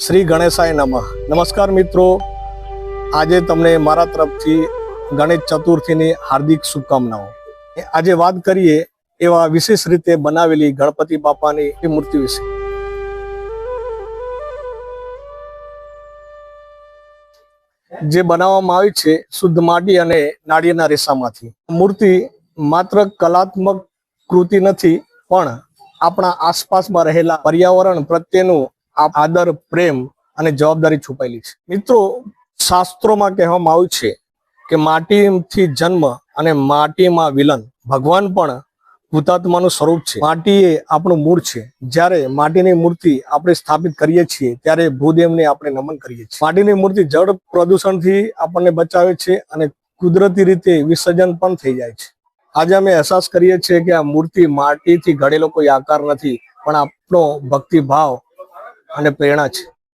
શ્રી ગણેશાય નમઃ। નમસ્કાર મિત્રો, આજે તમને મારા તરફથી ગણેશ ચતુર્થીની હાર્દિક શુભકામનાઓ। આજે વાત કરીએ એવા વિશેષ રીતે બનાવેલી ગણપતિ બાપાની મૂર્તિ વિશે। જે બનાવવામાં આવી છે શુદ્ધ માટી અને નાળિયેરના રેસામાંથી। મૂર્તિ માત્ર કલાત્મક કૃતિ નથી, પણ આપણા આસપાસમાં રહેલા પર્યાવરણ પ્રત્યેનું આદર, પ્રેમ અને જવાબદારી છુપાયેલી છે। મિત્રો, શાસ્ત્રોમાં કહેવામાં આવ્યું છે કે માટીથી જન્મ અને માટીમાં વિલન। ભગવાન પણ ભૂતાત્માનું સ્વરૂપ છે। માટી એ આપણું મૂળ છે। જ્યારે માટીની મૂર્તિ આપણે સ્થાપિત કરીએ છીએ ત્યારે ભૂદેવને આપણે નમન કરીએ છીએ। માટીની મૂર્તિ જળ પ્રદૂષણથી આપણને બચાવે છે અને કુદરતી રીતે વિસર્જન પણ થઈ જાય છે। આજે અમે અહેસાસ કરીએ છીએ કે આ મૂર્તિ માટીથી ઘડેલો કોઈ આકાર નથી, પણ આપણો ભક્તિભાવ અને પ્રેરણા છે।